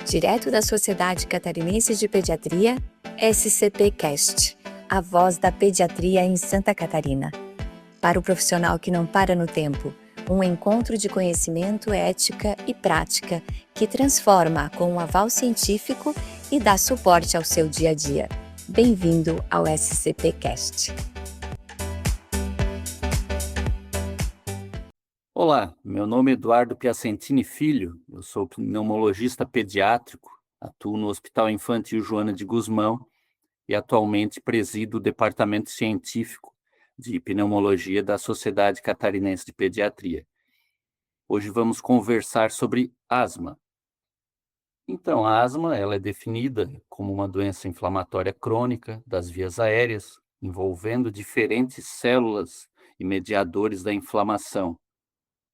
Direto da Sociedade Catarinense de Pediatria, SCPcast, a voz da pediatria em Santa Catarina. Para o profissional que não para no tempo, um encontro de conhecimento, ética e prática que transforma com um aval científico e dá suporte ao seu dia a dia. Bem-vindo ao SCPcast. Olá, meu nome é Eduardo Piacentini Filho, eu sou pneumologista pediátrico, atuo no Hospital Infantil Joana de Guzmão e atualmente presido o Departamento Científico de Pneumologia da Sociedade Catarinense de Pediatria. Hoje vamos conversar sobre asma. Então, a asma ela é definida como uma doença inflamatória crônica das vias aéreas, envolvendo diferentes células e mediadores da inflamação,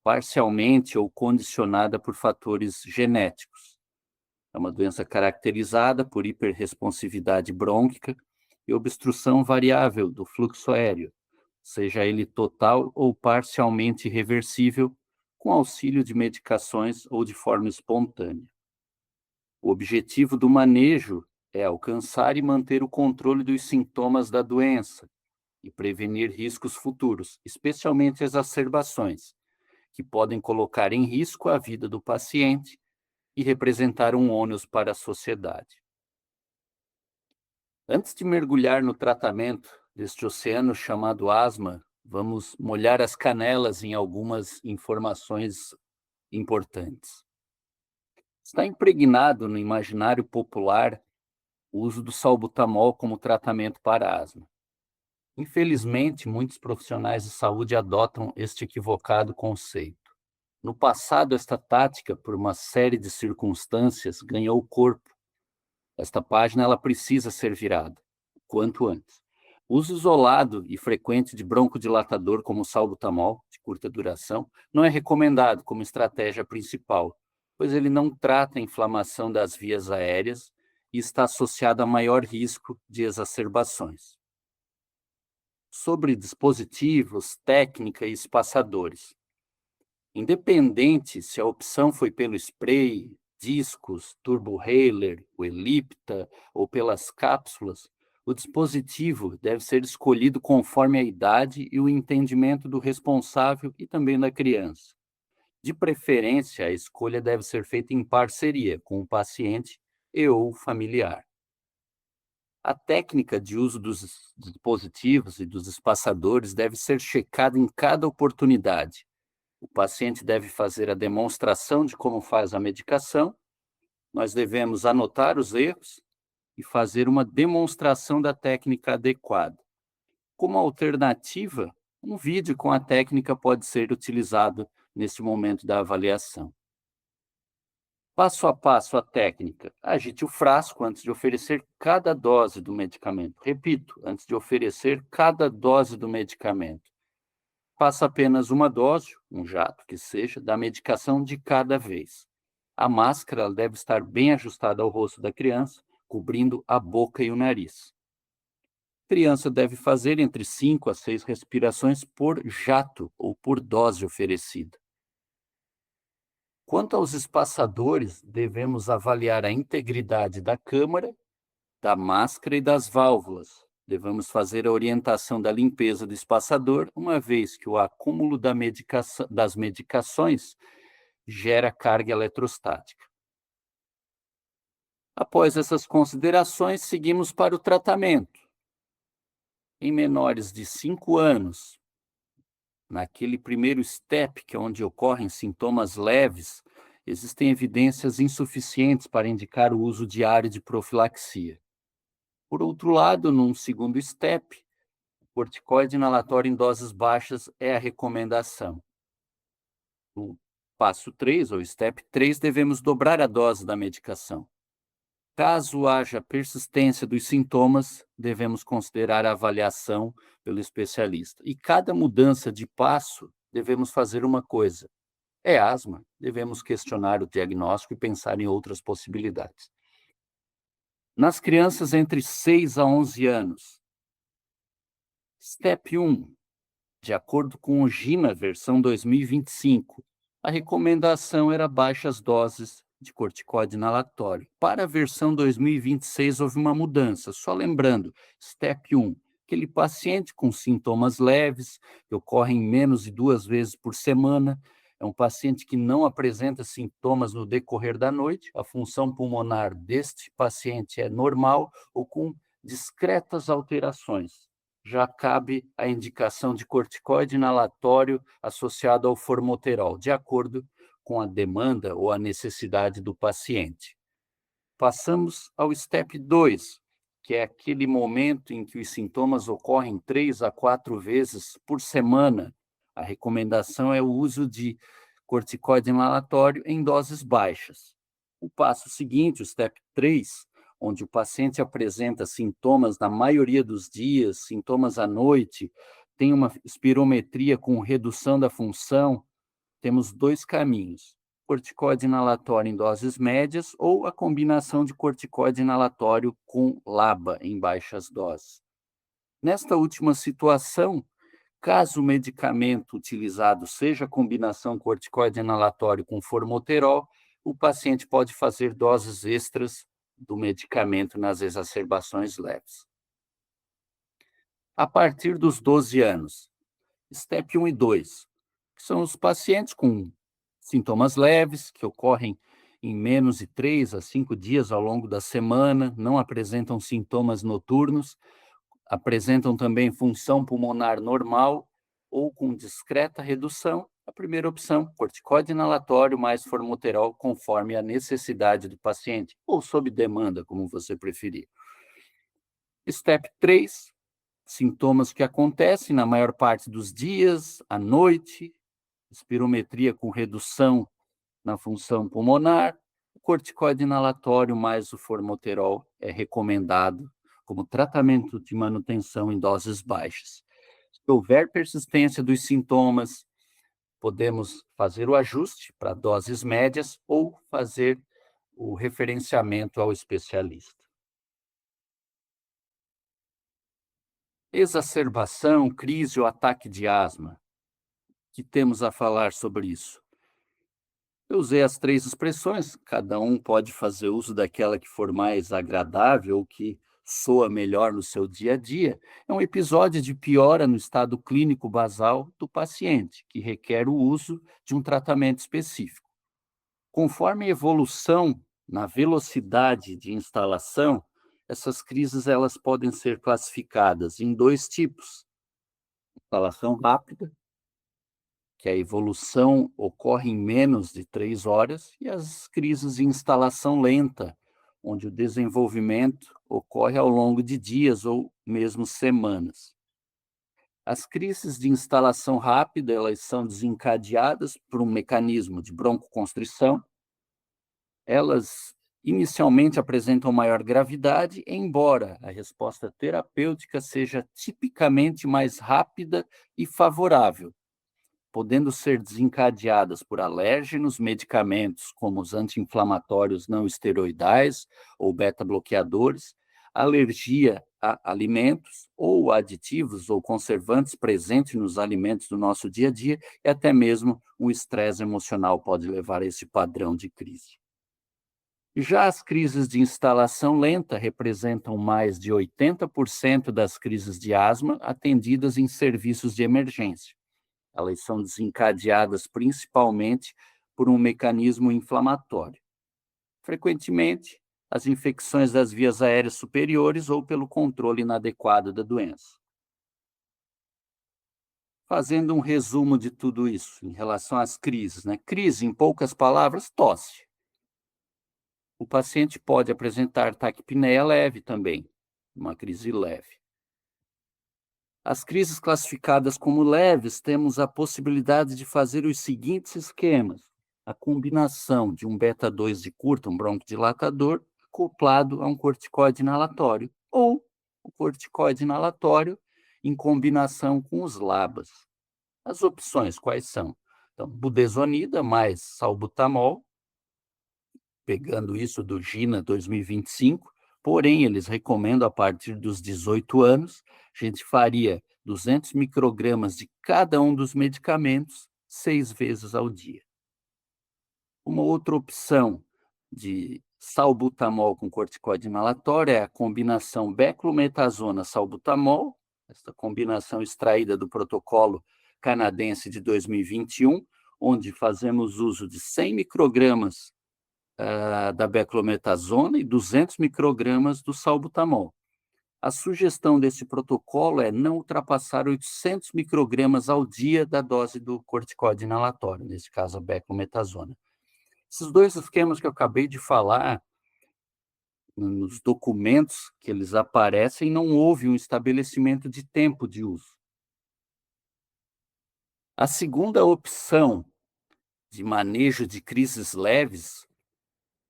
parcialmente ou condicionada por fatores genéticos. É uma doença caracterizada por hiperresponsividade brônquica e obstrução variável do fluxo aéreo, seja ele total ou parcialmente reversível, com auxílio de medicações ou de forma espontânea. O objetivo do manejo é alcançar e manter o controle dos sintomas da doença e prevenir riscos futuros, especialmente exacerbações, que podem colocar em risco a vida do paciente e representar um ônus para a sociedade. Antes de mergulhar no tratamento deste oceano chamado asma, vamos molhar as canelas em algumas informações importantes. Está impregnado no imaginário popular o uso do salbutamol como tratamento para asma. Infelizmente, muitos profissionais de saúde adotam este equivocado conceito. No passado, esta tática, por uma série de circunstâncias, ganhou corpo. Esta página ela precisa ser virada, o quanto antes. O uso isolado e frequente de broncodilatador como o salbutamol, de curta duração, não é recomendado como estratégia principal, pois ele não trata a inflamação das vias aéreas e está associado a maior risco de exacerbações. Sobre dispositivos, técnica e espaçadores. Independente se a opção foi pelo spray, discos, turbohaler, o elipta ou pelas cápsulas, o dispositivo deve ser escolhido conforme a idade e o entendimento do responsável e também da criança. De preferência, a escolha deve ser feita em parceria com o paciente e ou familiar. A técnica de uso dos dispositivos e dos espaçadores deve ser checada em cada oportunidade. O paciente deve fazer a demonstração de como faz a medicação, nós devemos anotar os erros e fazer uma demonstração da técnica adequada. Como alternativa, um vídeo com a técnica pode ser utilizado nesse momento da avaliação. Passo a passo a técnica. Agite o frasco antes de oferecer cada dose do medicamento. Repito, antes de oferecer cada dose do medicamento. Faça apenas uma dose, um jato que seja, da medicação de cada vez. A máscara deve estar bem ajustada ao rosto da criança, cobrindo a boca e o nariz. A criança deve fazer entre 5 a 6 respirações por jato ou por dose oferecida. Quanto aos espaçadores, devemos avaliar a integridade da câmara, da máscara e das válvulas. Devemos fazer a orientação da limpeza do espaçador, uma vez que o acúmulo das medicações gera carga eletrostática. Após essas considerações, seguimos para o tratamento. Em menores de 5 anos, naquele primeiro step, que é onde ocorrem sintomas leves, existem evidências insuficientes para indicar o uso diário de profilaxia. Por outro lado, num segundo step, o corticoide inalatório em doses baixas é a recomendação. No passo 3, ou step 3, devemos dobrar a dose da medicação. Caso haja persistência dos sintomas, devemos considerar a avaliação pelo especialista. E cada mudança de passo, devemos fazer uma coisa. É asma, devemos questionar o diagnóstico e pensar em outras possibilidades. Nas crianças entre 6 a 11 anos, Step 1, de acordo com o GINA versão 2025, a recomendação era baixas doses de corticoide inalatório. Para a versão 2026 houve uma mudança. Só lembrando, STEP 1, aquele paciente com sintomas leves, que ocorrem menos de 2 vezes por semana, é um paciente que não apresenta sintomas no decorrer da noite, a função pulmonar deste paciente é normal ou com discretas alterações. Já cabe a indicação de corticoide inalatório associado ao formoterol, de acordo com a demanda ou a necessidade do paciente. Passamos ao STEP 2, que é aquele momento em que os sintomas ocorrem 3 a 4 vezes por semana. A recomendação é o uso de corticoide inalatório em doses baixas. O passo seguinte, o STEP 3, onde o paciente apresenta sintomas na maioria dos dias, sintomas à noite, tem uma espirometria com redução da função, temos 2 caminhos: corticoide inalatório em doses médias ou a combinação de corticoide inalatório com LABA em baixas doses. Nesta última situação, caso o medicamento utilizado seja a combinação corticoide inalatório com formoterol, o paciente pode fazer doses extras do medicamento nas exacerbações leves. A partir dos 12 anos, STEP 1 e 2, que são os pacientes com sintomas leves, que ocorrem em menos de 3 a 5 dias ao longo da semana, não apresentam sintomas noturnos, apresentam também função pulmonar normal ou com discreta redução. A primeira opção, corticoide inalatório mais formoterol, conforme a necessidade do paciente, ou sob demanda, como você preferir. STEP 3, sintomas que acontecem na maior parte dos dias, à noite, espirometria com redução na função pulmonar, o corticoide inalatório mais o formoterol é recomendado como tratamento de manutenção em doses baixas. Se houver persistência dos sintomas, podemos fazer o ajuste para doses médias ou fazer o referenciamento ao especialista. Exacerbação, crise ou ataque de asma. O que temos a falar sobre isso? Eu usei as 3 expressões, cada um pode fazer uso daquela que for mais agradável ou que soa melhor no seu dia a dia. É um episódio de piora no estado clínico basal do paciente, que requer o uso de um tratamento específico. Conforme a evolução na velocidade de instalação, essas crises elas podem ser classificadas em 2 tipos: instalação rápida, que a evolução ocorre em menos de 3 horas, e as crises de instalação lenta, onde o desenvolvimento ocorre ao longo de dias ou mesmo semanas. As crises de instalação rápida, elas são desencadeadas por um mecanismo de broncoconstrição. Elas inicialmente apresentam maior gravidade, embora a resposta terapêutica seja tipicamente mais rápida e favorável, podendo ser desencadeadas por alérgenos, medicamentos como os anti-inflamatórios não esteroidais ou beta-bloqueadores, alergia a alimentos ou aditivos ou conservantes presentes nos alimentos do nosso dia a dia, e até mesmo o estresse emocional pode levar a esse padrão de crise. Já as crises de instalação lenta representam mais de 80% das crises de asma atendidas em serviços de emergência. Elas são desencadeadas principalmente por um mecanismo inflamatório. Frequentemente, as infecções das vias aéreas superiores ou pelo controle inadequado da doença. Fazendo um resumo de tudo isso em relação às crises, né? Crise, em poucas palavras, tosse. O paciente pode apresentar taquipneia leve também, uma crise leve. As crises classificadas como leves, temos a possibilidade de fazer os seguintes esquemas: a combinação de um beta-2 de curta, um broncodilatador, acoplado a um corticoide inalatório, ou o corticoide inalatório em combinação com os LABAs. As opções quais são? Então, budesonida mais salbutamol, pegando isso do GINA 2025, porém, eles recomendam a partir dos 18 anos, a gente faria 200 microgramas de cada um dos medicamentos 6 vezes ao dia. Uma outra opção, de salbutamol com corticoide inalatório é a combinação beclometasona-salbutamol, essa combinação extraída do protocolo canadense de 2021, onde fazemos uso de 100 microgramas da beclometasona e 200 microgramas do salbutamol. A sugestão desse protocolo é não ultrapassar 800 microgramas ao dia da dose do corticoide inalatório, nesse caso a beclometasona. Esses dois esquemas que eu acabei de falar, nos documentos que eles aparecem, não houve um estabelecimento de tempo de uso. A segunda opção de manejo de crises leves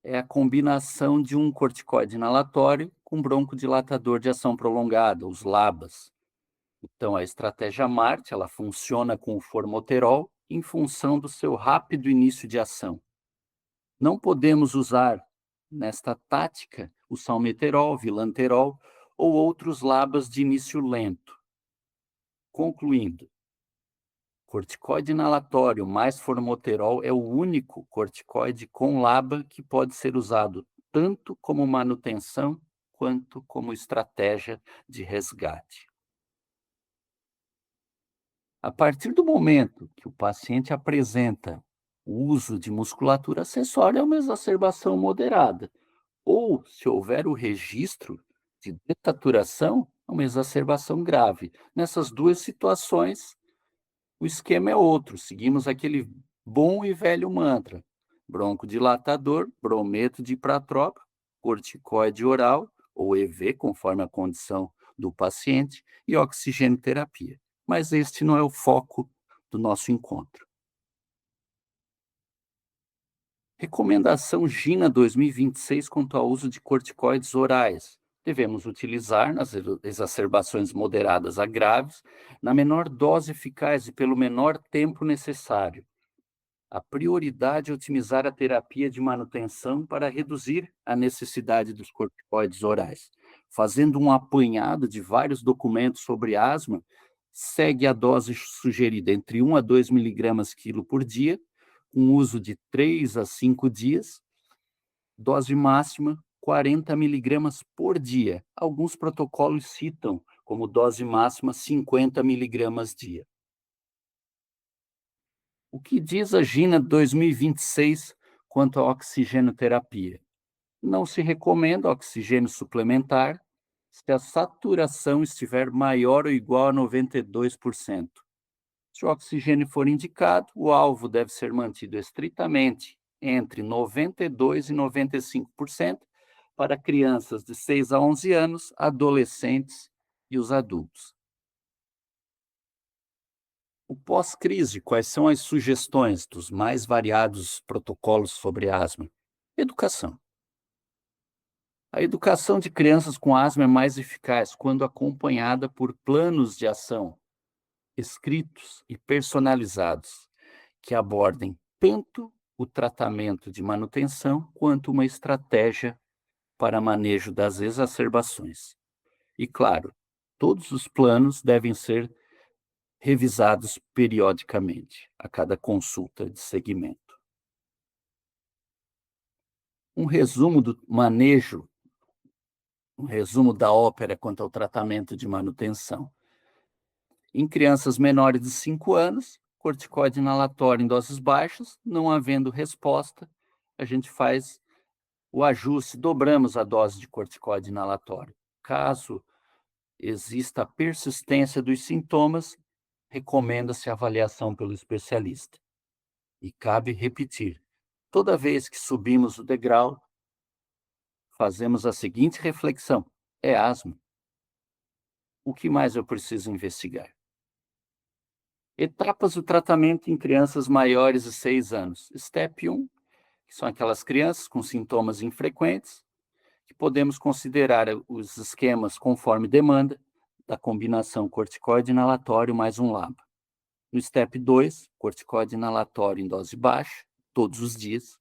é a combinação de um corticoide inalatório com broncodilatador de ação prolongada, os LABAs. Então, a estratégia MART, ela funciona com o formoterol em função do seu rápido início de ação. Não podemos usar, nesta tática, o salmeterol, vilanterol ou outros LABAs de início lento. Concluindo, corticoide inalatório mais formoterol é o único corticoide com LABA que pode ser usado tanto como manutenção quanto como estratégia de resgate. A partir do momento que o paciente apresenta o uso de musculatura acessória, é uma exacerbação moderada, ou se houver o registro de desaturação, é uma exacerbação grave. Nessas duas situações, o esquema é outro, seguimos aquele bom e velho mantra: broncodilatador, brometo de ipratrópico, corticoide oral, ou EV, conforme a condição do paciente, e oxigenoterapia. Mas este não é o foco do nosso encontro. Recomendação GINA 2026 quanto ao uso de corticoides orais. Devemos utilizar nas exacerbações moderadas a graves, na menor dose eficaz e pelo menor tempo necessário. A prioridade é otimizar a terapia de manutenção para reduzir a necessidade dos corticoides orais. Fazendo um apanhado de vários documentos sobre asma, segue a dose sugerida entre 1 a 2 miligramas quilo por dia, com uso de 3 a 5 dias, dose máxima 40 miligramas por dia. Alguns protocolos citam como dose máxima 50 miligramas dia. O que diz a GINA 2026 quanto à oxigenoterapia? Não se recomenda oxigênio suplementar se a saturação estiver maior ou igual a 92%. Se o oxigênio for indicado, o alvo deve ser mantido estritamente entre 92% e 95% para crianças de 6 a 11 anos, adolescentes e os adultos. O pós-crise, quais são as sugestões dos mais variados protocolos sobre asma? Educação. A educação de crianças com asma é mais eficaz quando acompanhada por planos de ação escritos e personalizados, que abordem tanto o tratamento de manutenção quanto uma estratégia para manejo das exacerbações. E, claro, todos os planos devem ser revisados periodicamente, a cada consulta de segmento. Um resumo do manejo, um resumo da ópera quanto ao tratamento de manutenção. Em crianças menores de 5 anos, corticoide inalatório em doses baixas, não havendo resposta, a gente faz o ajuste, dobramos a dose de corticoide inalatório. Caso exista a persistência dos sintomas, recomenda-se avaliação pelo especialista. E cabe repetir, toda vez que subimos o degrau, fazemos a seguinte reflexão: é asma? O que mais eu preciso investigar? Etapas do tratamento em crianças maiores de 6 anos. Step 1, que são aquelas crianças com sintomas infrequentes, que podemos considerar os esquemas conforme demanda, da combinação corticoide inalatório mais um LABA. No Step 2, corticoide inalatório em dose baixa, todos os dias.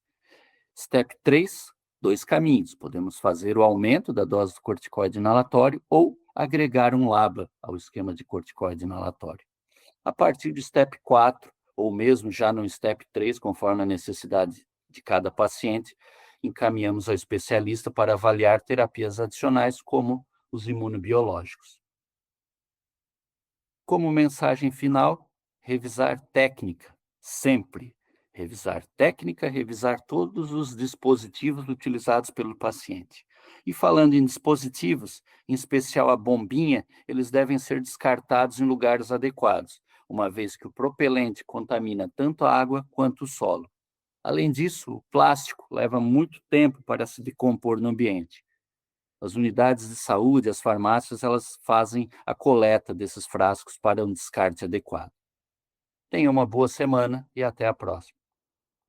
Step 3, 2 caminhos. Podemos fazer o aumento da dose do corticoide inalatório ou agregar um LABA ao esquema de corticoide inalatório. A partir do Step 4, ou mesmo já no Step 3, conforme a necessidade de cada paciente, encaminhamos ao especialista para avaliar terapias adicionais, como os imunobiológicos. Como mensagem final, revisar técnica, sempre. Revisar técnica, revisar todos os dispositivos utilizados pelo paciente. E falando em dispositivos, em especial a bombinha, eles devem ser descartados em lugares adequados, uma vez que o propelente contamina tanto a água quanto o solo. Além disso, o plástico leva muito tempo para se decompor no ambiente. As unidades de saúde, as farmácias, elas fazem a coleta desses frascos para um descarte adequado. Tenha uma boa semana e até a próxima.